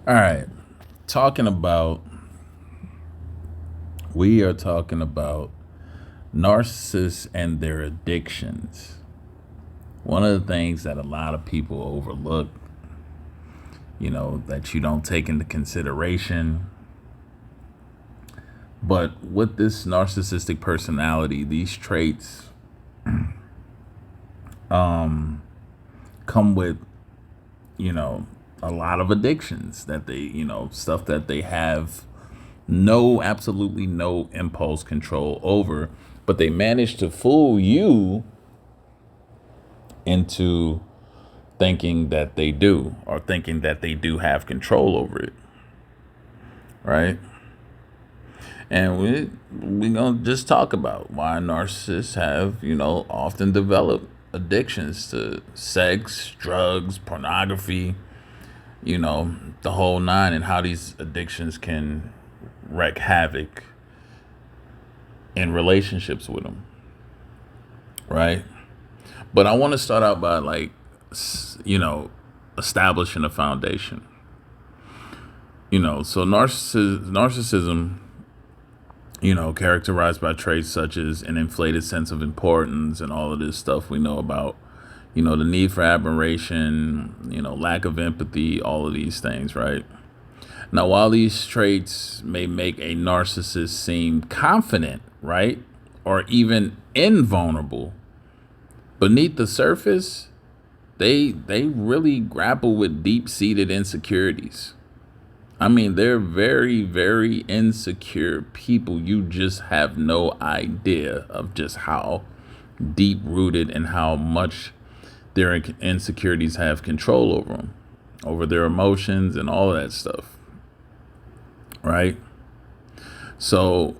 All right. Talking about, we are talking about narcissists and their addictions. One of the things that a lot of people overlook, that you don't take into consideration. But with this narcissistic personality, these traits come with, you know, a lot of addictions that they, stuff that they have absolutely no impulse control over, but they manage to fool you into thinking that they do, or thinking that they do have control over it, right? And we gonna just talk about why narcissists have, often developed addictions to sex, drugs, pornography, the whole nine, and how these addictions can wreak havoc in relationships with them, right? But I want to start out by establishing a foundation. So narcissism, characterized by traits such as an inflated sense of importance and all of this stuff we know about, the need for admiration, lack of empathy, all of these things, right? Now, while these traits may make a narcissist seem confident, right, or even invulnerable, beneath the surface, they really grapple with deep-seated insecurities. I mean, they're very, very insecure people. You just have no idea of just how deep rooted and how much their insecurities have control over them, over their emotions and all of that stuff, right? So,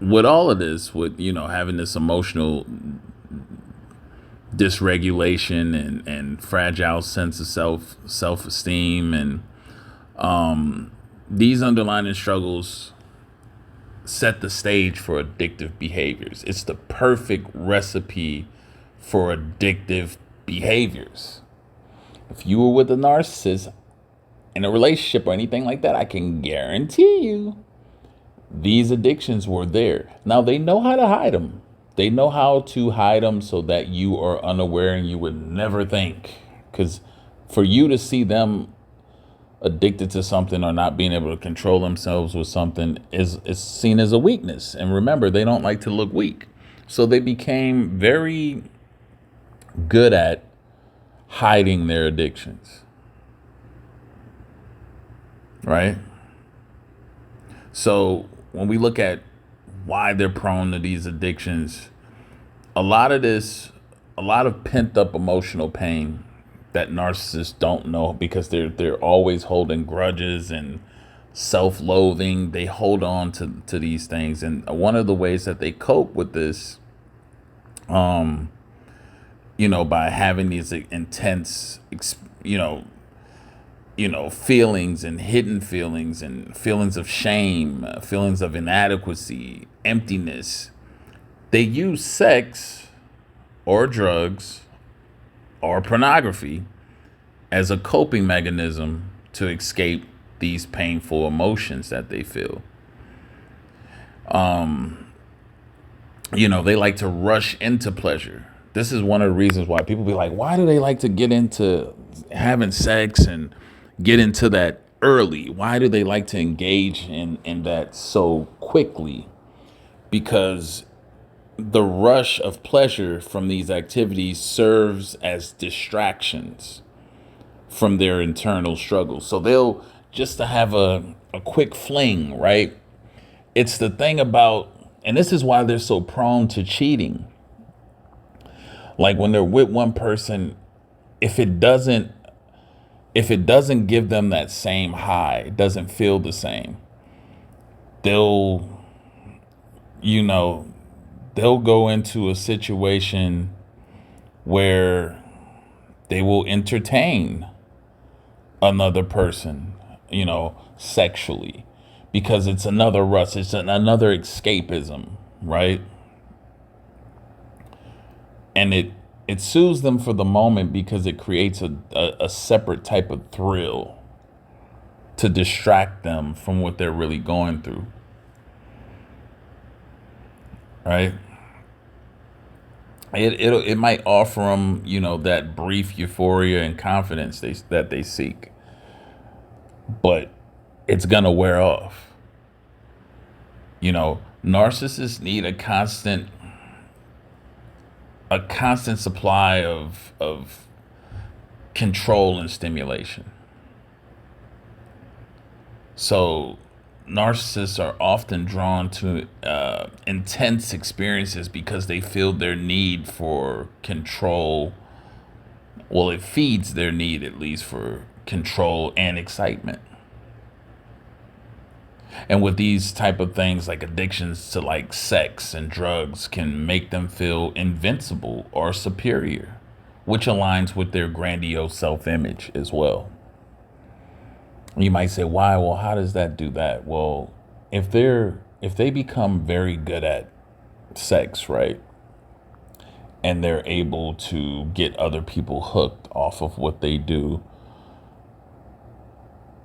with all of this, with having this emotional dysregulation and fragile sense of self esteem, and these underlying struggles set the stage for addictive behaviors. It's the perfect recipe for addictive behaviors. If you were with a narcissist in a relationship or anything like that, I can guarantee you these addictions were there. Now, they know how to hide them. They know how to hide them so that you are unaware and you would never think. Because for you to see them addicted to something or not being able to control themselves with something is seen as a weakness. And remember, they don't like to look weak. So they became very good at hiding their addictions, right? So when we look at why they're prone to these addictions, a lot of this, a lot of pent up emotional pain that narcissists don't know, because they're always holding grudges and self-loathing. They hold on to these things, and one of the ways that they cope with this, by having these intense, feelings and hidden feelings and feelings of shame, feelings of inadequacy, emptiness. They use sex or drugs or pornography as a coping mechanism to escape these painful emotions that they feel. They like to rush into pleasure. This is one of the reasons why people be like, why do they like to get into having sex and get into that early? Why do they like to engage in that so quickly? Because the rush of pleasure from these activities serves as distractions from their internal struggles. So they'll just to have a quick fling, right? It's the thing about, and this is why they're so prone to cheating. Like when they're with one person, if it doesn't give them that same high, it doesn't feel the same, they'll you know they'll go into a situation where they will entertain another person, sexually, because it's another rush, it's another escapism, right? And it soothes them for the moment because it creates a separate type of thrill, to distract them from what they're really going through, right? It might offer them, that brief euphoria and confidence that they seek, but it's gonna wear off. Narcissists need a constant supply of control and stimulation. So narcissists are often drawn to intense experiences because they feel their need for control. Well, it feeds their need, at least, for control and excitement. And with these type of things, like addictions to like sex and drugs can make them feel invincible or superior, which aligns with their grandiose self-image as well. You might say, why? Well, how does that do that? Well, if they become very good at sex, right? And they're able to get other people hooked off of what they do,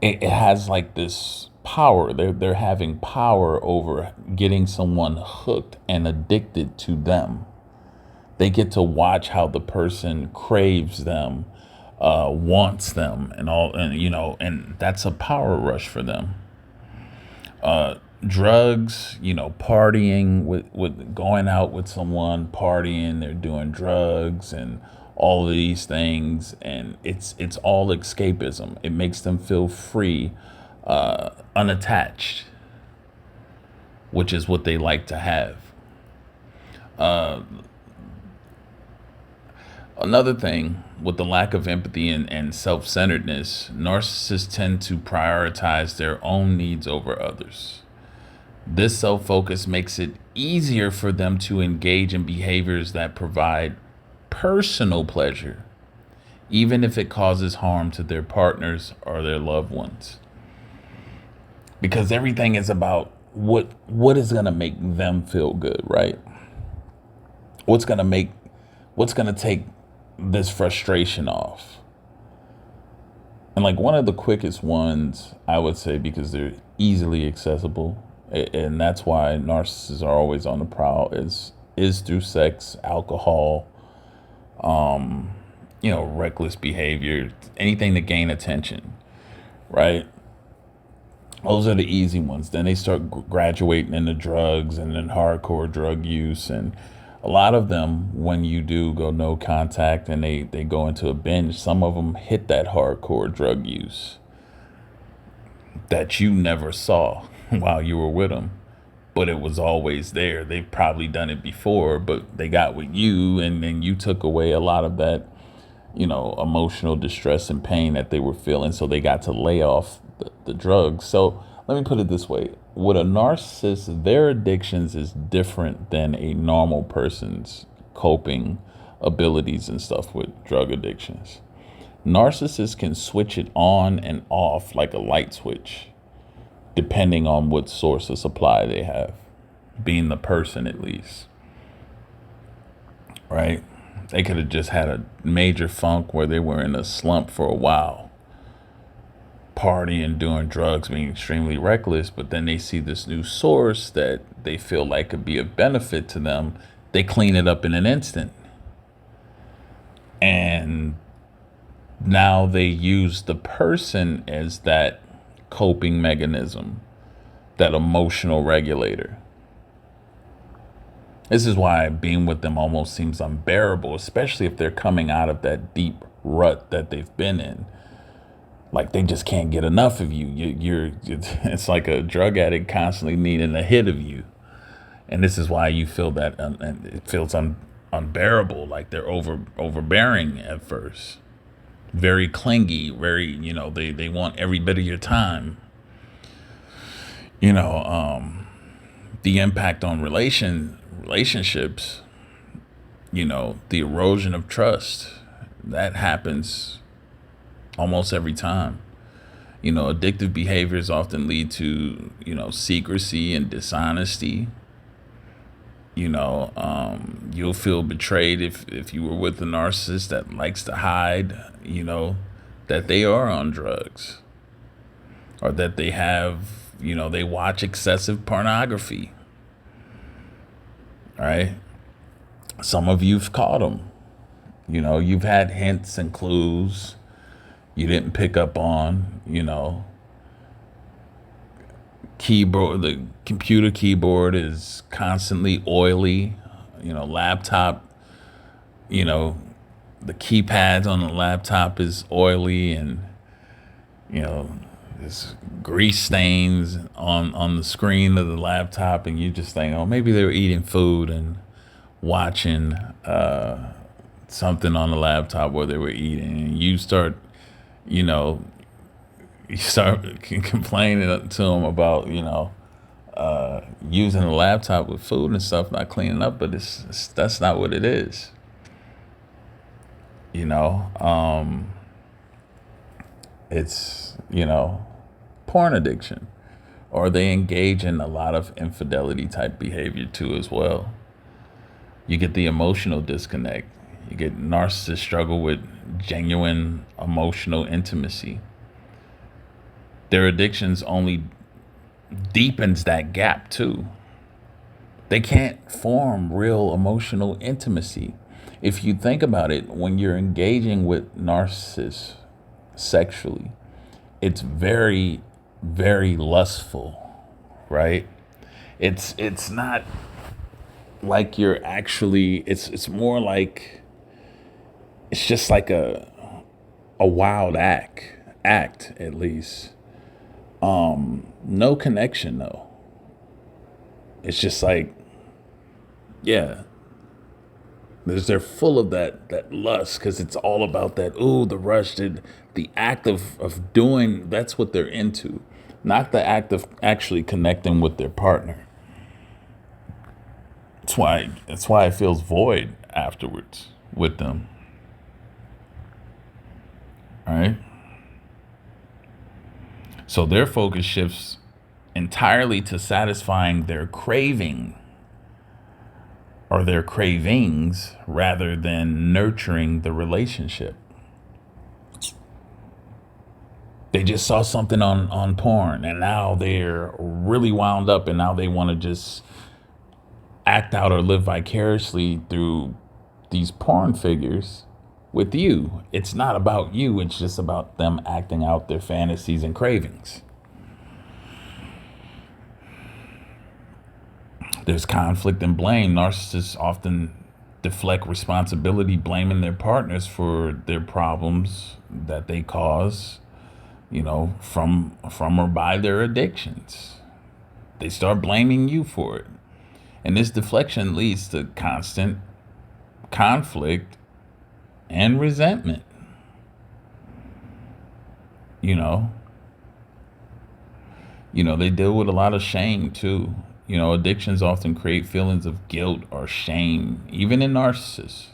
it has like this power. They're having power over getting someone hooked and addicted to them. They get to watch how the person craves them, wants them, and all, and that's a power rush for them. Drugs, partying with going out with someone, partying, they're doing drugs and all of these things, and it's all escapism. It makes them feel free, unattached, which is what they like to have. Another thing, with the lack of empathy and self-centeredness, narcissists tend to prioritize their own needs over others. This self-focus makes it easier for them to engage in behaviors that provide personal pleasure, even if it causes harm to their partners or their loved ones. Because everything is about what is going to make them feel good, right? What's going to take this frustration off. And like one of the quickest ones, I would say, because they're easily accessible, and that's why narcissists are always on the prowl, is through sex, alcohol, reckless behavior, anything to gain attention, right? Those are the easy ones. Then they start graduating into drugs and then hardcore drug use. And a lot of them, when you do go no contact and they go into a binge, some of them hit that hardcore drug use that you never saw while you were with them, but it was always there. They've probably done it before, but they got with you, and then you took away a lot of that, emotional distress and pain that they were feeling. So they got to lay off the drugs. So let me put it this way. With a narcissist, their addictions is different than a normal person's coping abilities and stuff with drug addictions. Narcissists can switch it on and off like a light switch, depending on what source of supply they have, being the person at least, right? They could have just had a major funk where they were in a slump for a while, partying, doing drugs, being extremely reckless, but then they see this new source that they feel like could be of benefit to them. They clean it up in an instant. And now they use the person as that coping mechanism, that emotional regulator. This is why being with them almost seems unbearable, especially if they're coming out of that deep rut that they've been in. Like they just can't get enough of you. It's like a drug addict constantly needing a hit of you. And this is why you feel that it feels unbearable, like they're overbearing at first. Very clingy, very, they want every bit of your time. The impact on relationships, the erosion of trust, that happens almost every time. Addictive behaviors often lead to, secrecy and dishonesty. You'll feel betrayed if you were with a narcissist that likes to hide, that they are on drugs, or that they have, they watch excessive pornography, right? Some of you've caught them. You've had hints and clues you didn't pick up on, keyboard, the computer keyboard is constantly oily, laptop, you know, the keypads on the laptop is oily, and you know there's grease stains on the screen of the laptop, and you just think, oh, maybe they were eating food and watching something on the laptop where they were eating, and you know you start complaining to them about using the laptop with food and stuff, not cleaning up, but that's not what it is. you know it's porn addiction, or they engage in a lot of infidelity type behavior too as well. You get the emotional disconnect. You get narcissists struggle with genuine emotional intimacy. Their addictions only deepens that gap too. They can't form real emotional intimacy. If you think about it, when you're engaging with narcissists sexually, it's very, very lustful, right? It's not like you're actually. It's more like it's just like a wild act at least. No connection though. It's just like, yeah, they're full of that lust, because it's all about that, ooh, the rush, the act of doing. That's what they're into, not the act of actually connecting with their partner. That's why it feels void afterwards with them. All right. So their focus shifts entirely to satisfying their craving, or their cravings, rather than nurturing the relationship. They just saw something on porn, and now they're really wound up, and now they want to just act out or live vicariously through these porn figures with you. It's not about you, it's just about them acting out their fantasies and cravings. There's conflict and blame. Narcissists often deflect responsibility, blaming their partners for their problems that they cause, from or by their addictions. They start blaming you for it. And this deflection leads to constant conflict and resentment. You know, they deal with a lot of shame too. Addictions often create feelings of guilt or shame, even in narcissists.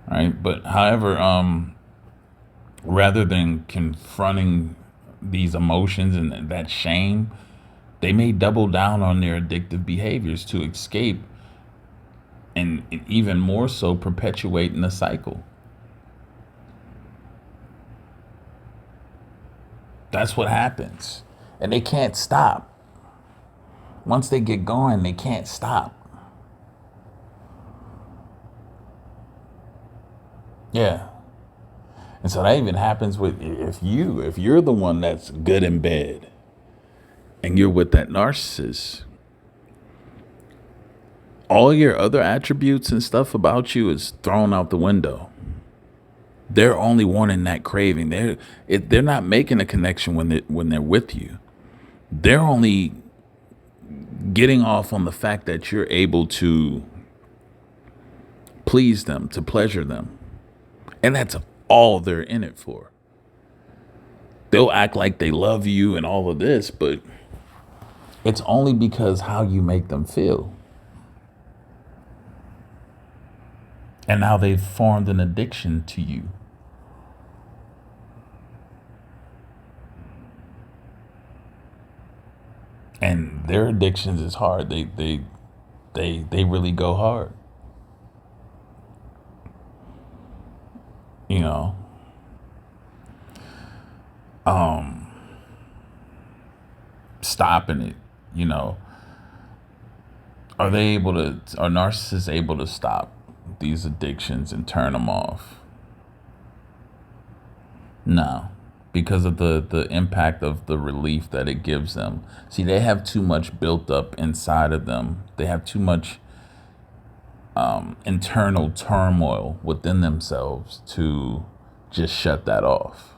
Right? But however, rather than confronting these emotions and that shame, they may double down on their addictive behaviors to escape, and even more so perpetuating the cycle. That's what happens. And they can't stop. Once they get going, they can't stop. Yeah. And so that even happens with, if you're the one that's good in bed and you're with that narcissist, all your other attributes and stuff about you is thrown out the window. They're only wanting that craving. They're not making a connection when they're with you. They're only getting off on the fact that you're able to please them, to pleasure them. And that's all they're in it for. They'll act like they love you and all of this, but it's only because how you make them feel. And now they've formed an addiction to you. And their addictions is hard. They really go hard. You know. stopping it, you know, are narcissists able to stop these addictions and turn them off? No, because of the impact of the relief that it gives them. See, they have too much built up inside of them. They have too much internal turmoil within themselves to just shut that off.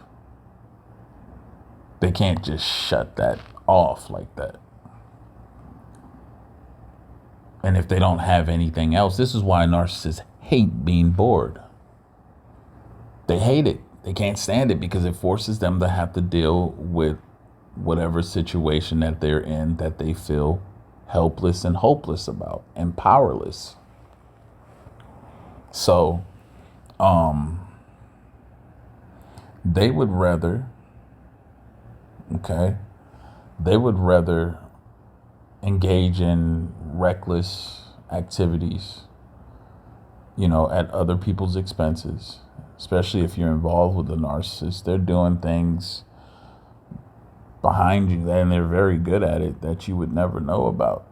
They can't just shut that off like that. And if they don't have anything else, this is why narcissists hate being bored. They hate it. They can't stand it because it forces them to have to deal with whatever situation that they're in that they feel helpless and hopeless about and powerless. So, they would rather, okay, they would rather engage in reckless activities, you know, at other people's expenses, especially if you're involved with a narcissist. They're doing things behind you, and they're very good at it, that you would never know about.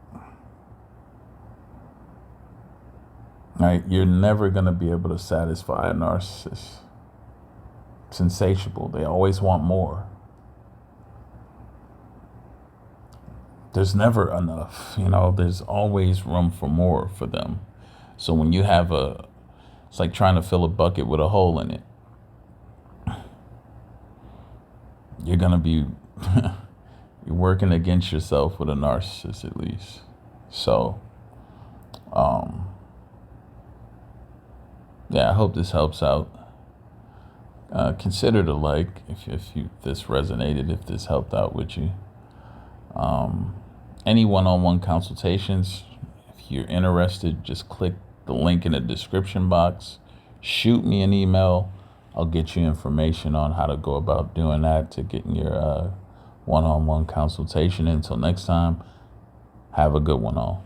Right? You're never going to be able to satisfy a narcissist. It's insatiable. They always want more. There's never enough, you know, there's always room for more for them. So when you have it's like trying to fill a bucket with a hole in it. You're going to be, you're working against yourself with a narcissist at least. So, yeah, I hope this helps out. Consider the like if this resonated, if this helped out with you. Any one-on-one consultations, if you're interested, just click the link in the description box. Shoot me an email. I'll get you information on how to go about doing that, to getting your one-on-one consultation. Until next time, have a good one all.